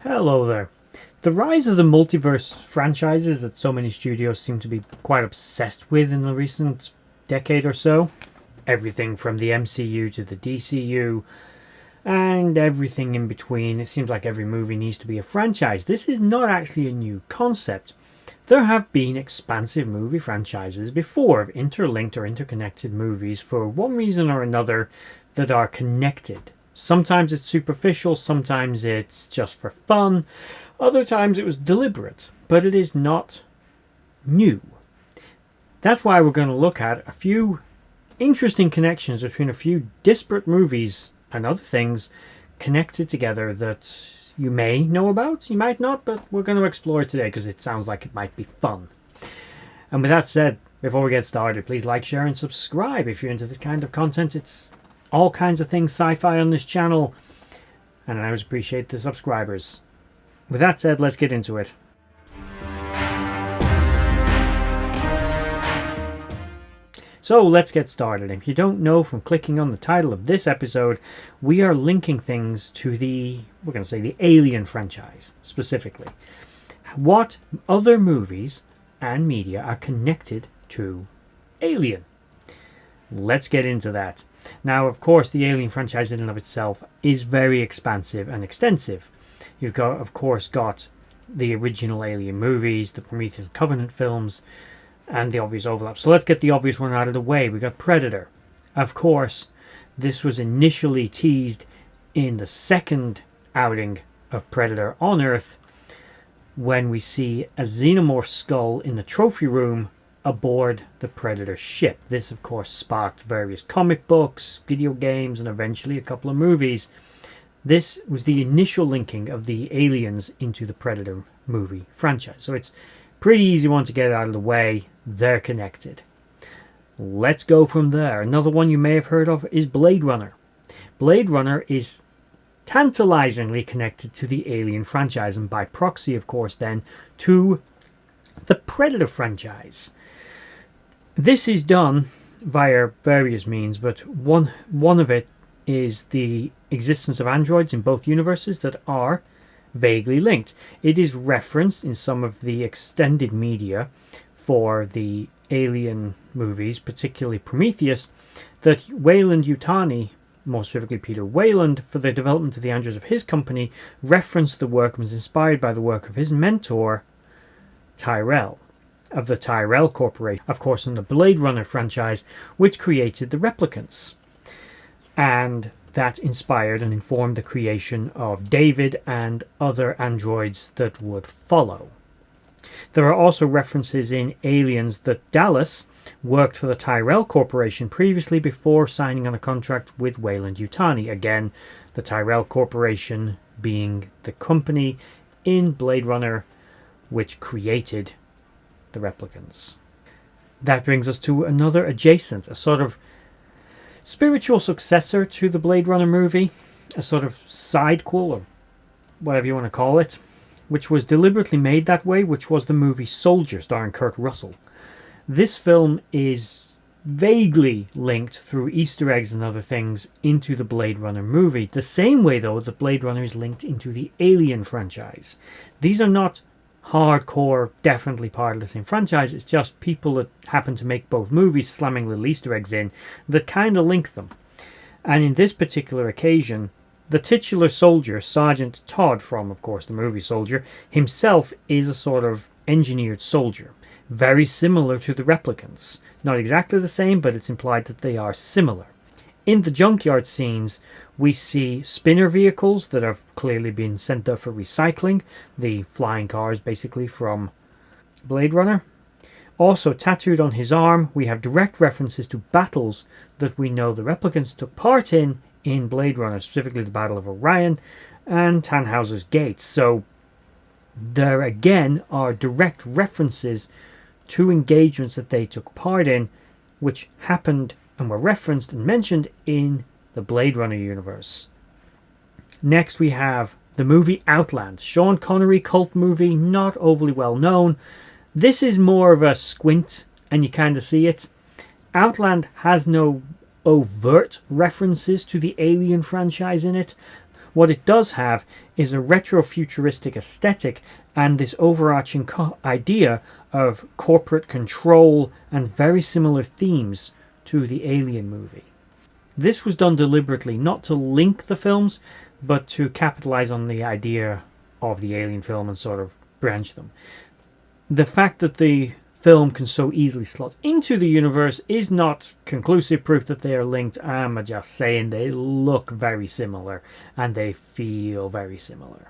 Hello there. The rise of the multiverse franchises that so many studios seem to be quite obsessed with in the recent decade or so. Everything from the MCU to the DCU and everything in between. It seems like every movie needs to be a franchise. This is not actually a new concept. There have been expansive movie franchises before of interlinked or interconnected movies for one reason or another that are connected. Sometimes it's superficial, sometimes it's just for fun, other times it was deliberate, but it is not new. That's why we're going to look at a few interesting connections between a few disparate movies and other things connected together that you may know about, you might not, but we're going to explore it today because it sounds like it might be fun. And with that said, before we get started, please like, share, and subscribe if you're into this kind of content. It's all kinds of things sci-fi on this channel, and I always appreciate the subscribers. With that said, let's get into it. So let's get started. If you don't know from clicking on the title of this episode, we are linking things to the Alien franchise specifically. What other movies and media are connected to Alien? Let's get into that. Now, of course, the Alien franchise in and of itself is very expansive and extensive. You've got, of course, the original Alien movies, the Prometheus Covenant films, and the obvious overlap. So let's get the obvious one out of the way. We got Predator. Of course, this was initially teased in the second outing of Predator on Earth when we see a xenomorph skull in the trophy room aboard the Predator ship. This, of course, sparked various comic books, video games, and eventually a couple of movies. This was the initial linking of the aliens into the Predator movie franchise. So it's pretty easy one to get out of the way. They're connected. Let's go from there. Another one you may have heard of is Blade Runner. Blade Runner is tantalizingly connected to the Alien franchise, and by proxy, of course, then to the Predator franchise. This is done via various means, but one of it is the existence of androids in both universes that are vaguely linked. It is referenced in some of the extended media for the Alien movies, particularly Prometheus, that Weyland-Yutani, more specifically Peter Weyland, for the development of the androids of his company, referenced the work and was inspired by the work of his mentor, Tyrell, of the Tyrell Corporation, of course, in the Blade Runner franchise, which created the replicants. And that inspired and informed the creation of David and other androids that would follow. There are also references in Aliens that Dallas worked for the Tyrell Corporation previously before signing on a contract with Weyland-Yutani. Again, the Tyrell Corporation being the company in Blade Runner which created the replicants. That brings us to another adjacent, a sort of spiritual successor to the Blade Runner movie, a sort of sidequel or whatever you want to call it, which was deliberately made that way, which was the movie Soldier starring Kurt Russell. This film is vaguely linked through Easter eggs and other things into the Blade Runner movie, the same way though that Blade Runner is linked into the Alien franchise. These are not hardcore, definitely part of the same franchise. It's just people that happen to make both movies slamming little Easter eggs in that kind of link them. And in this particular occasion, the titular soldier, Sergeant Todd from, of course, the movie Soldier, himself is a sort of engineered soldier. Very similar to the replicants. Not exactly the same, but it's implied that they are similar. In the junkyard scenes, we see spinner vehicles that have clearly been sent there for recycling. The flying cars, basically, from Blade Runner. Also, tattooed on his arm, we have direct references to battles that we know the replicants took part in Blade Runner, specifically the Battle of Orion and Tannhauser's Gate. So, there again are direct references to engagements that they took part in, which happened and were referenced and mentioned in the Blade Runner universe. Next we have the movie Outland. Sean Connery cult movie, not overly well known. This is more of a squint and you kind of see it. Outland has no overt references to the Alien franchise in it. What it does have is a retro-futuristic aesthetic and this overarching idea of corporate control and very similar themes to the Alien movie. This was done deliberately, not to link the films, but to capitalize on the idea of the Alien film and sort of branch them. The fact that the film can so easily slot into the universe is not conclusive proof that they are linked. I'm just saying they look very similar and they feel very similar.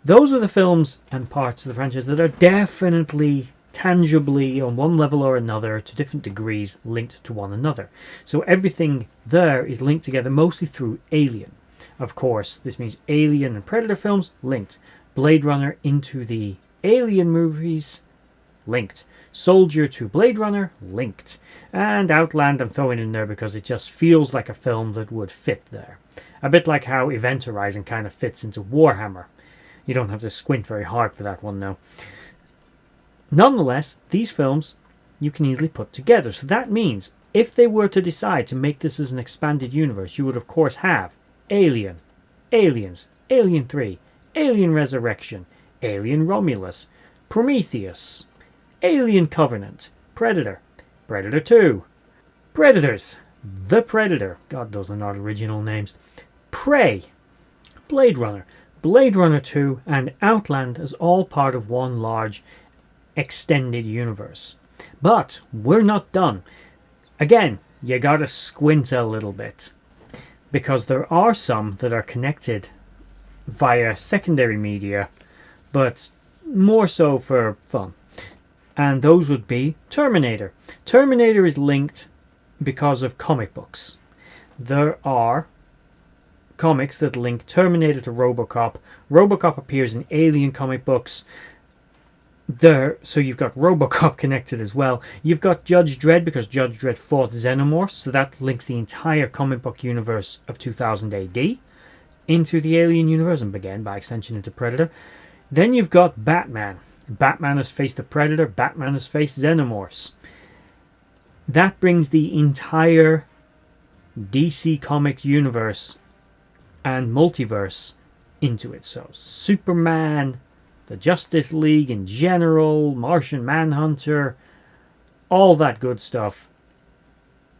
Those are the films and parts of the franchise that are definitely tangibly on one level or another to different degrees linked to one another. So everything there is linked together mostly through Alien. Of course, this means Alien and Predator films linked. Blade Runner into the Alien movies linked. Soldier to Blade Runner linked. And Outland I'm throwing in there because it just feels like a film that would fit there. A bit like how Event Horizon kind of fits into Warhammer. You don't have to squint very hard for that one now. Nonetheless, these films you can easily put together. So that means if they were to decide to make this as an expanded universe, you would of course have Alien, Aliens, Alien 3, Alien Resurrection, Alien Romulus, Prometheus, Alien Covenant, Predator, Predator 2, Predators, The Predator, God those are not original names, Prey, Blade Runner, Blade Runner 2 and Outland as all part of one large extended universe. But we're not done. Again, you gotta squint a little bit because there are some that are connected via secondary media, but more so for fun. And those would be Terminator. Terminator is linked because of comic books. There are comics that link Terminator to RoboCop. RoboCop appears in Alien comic books. So you've got RoboCop connected as well. You've got Judge Dredd because Judge Dredd fought Xenomorphs, so that links the entire comic book universe of 2000 AD into the Alien universe and again by extension into Predator. Then you've got Batman. Batman has faced the Predator. Batman has faced Xenomorphs. That brings the entire DC Comics universe and multiverse into it. So Superman, the Justice League in general, Martian Manhunter, all that good stuff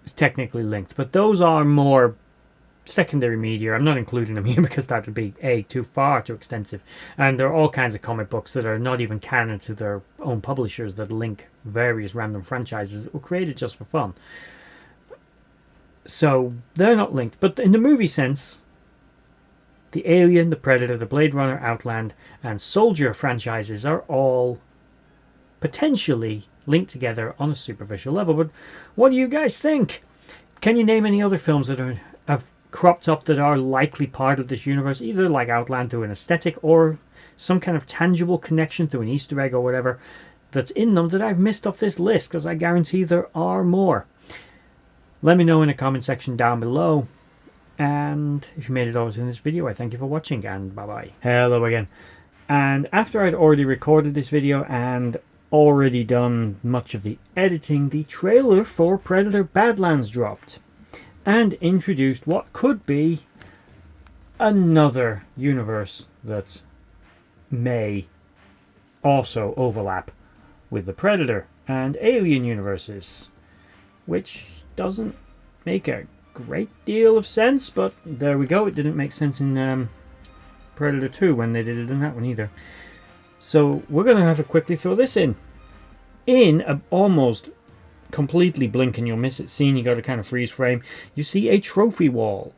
is technically linked. But those are more secondary media. I'm not including them here because that would be too extensive. And there are all kinds of comic books that are not even canon to their own publishers that link various random franchises that were created just for fun. So they're not linked. But in the movie sense, the Alien, the Predator, the Blade Runner, Outland, and Soldier franchises are all potentially linked together on a superficial level. But what do you guys think? Can you name any other films that have cropped up that are likely part of this universe, either like Outland through an aesthetic or some kind of tangible connection through an Easter egg or whatever that's in them that I've missed off this list? Because I guarantee there are more. Let me know in the comment section down below. And if you made it over to this video, I thank you for watching and bye-bye. Hello again. And after I'd already recorded this video and already done much of the editing, the trailer for Predator Badlands dropped and introduced what could be another universe that may also overlap with the Predator and Alien universes, which doesn't make a great deal of sense, but there we go. It didn't make sense in Predator 2 when they did it in that one either. So we're going to have to quickly throw this in a almost completely blink and you'll miss it scene. You got to kind of freeze frame. You see a trophy wall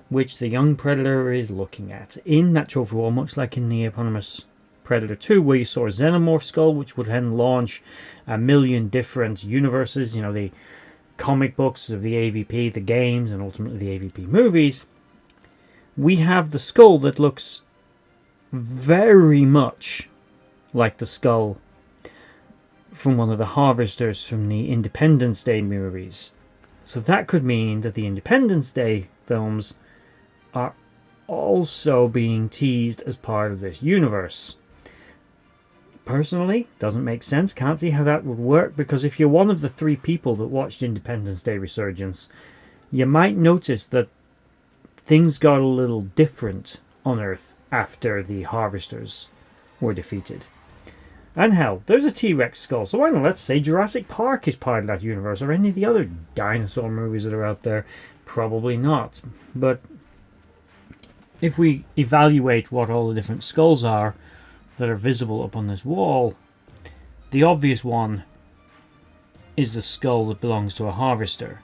which the young Predator is looking at. In that trophy wall, much like in the eponymous Predator 2, where you saw a Xenomorph skull which would then launch a million different universes, you know, the comic books of the AVP, the games, and ultimately the AVP movies, we have the skull that looks very much like the skull from one of the harvesters from the Independence Day movies. So that could mean that the Independence Day films are also being teased as part of this universe. Personally, doesn't make sense. Can't see how that would work, because if you're one of the 3 people that watched Independence Day Resurgence, you might notice that things got a little different on Earth after the Harvesters were defeated. And hell, there's a T-Rex skull, so why not let's say Jurassic Park is part of that universe, or any of the other dinosaur movies that are out there. Probably not. But if we evaluate what all the different skulls are that are visible up on this wall, the obvious one is the skull that belongs to a harvester.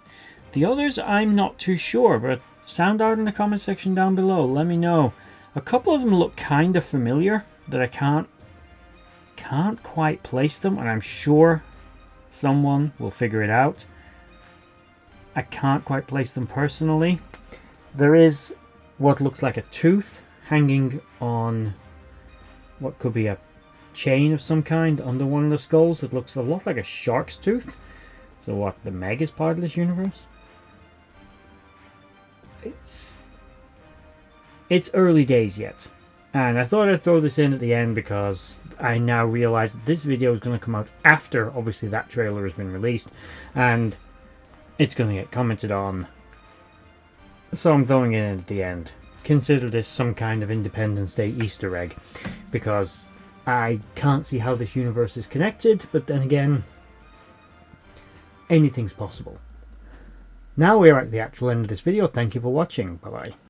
The others I'm not too sure, but sound out in the comment section down below, let me know. A couple of them look kind of familiar that I can't quite place them, and I'm sure someone will figure it out. I can't quite place them personally. There is what looks like a tooth hanging on what could be a chain of some kind under one of the skulls that looks a lot like a shark's tooth. So what, the Meg is part of this universe? It's early days yet, and I thought I'd throw this in at the end because I now realize that this video is going to come out after obviously that trailer has been released, and it's going to get commented on, so I'm throwing it in at the end. Consider this some kind of Independence Day Easter egg, because I can't see how this universe is connected, but then again, anything's possible. Now we're at the actual end of this video. Thank you for watching. Bye bye.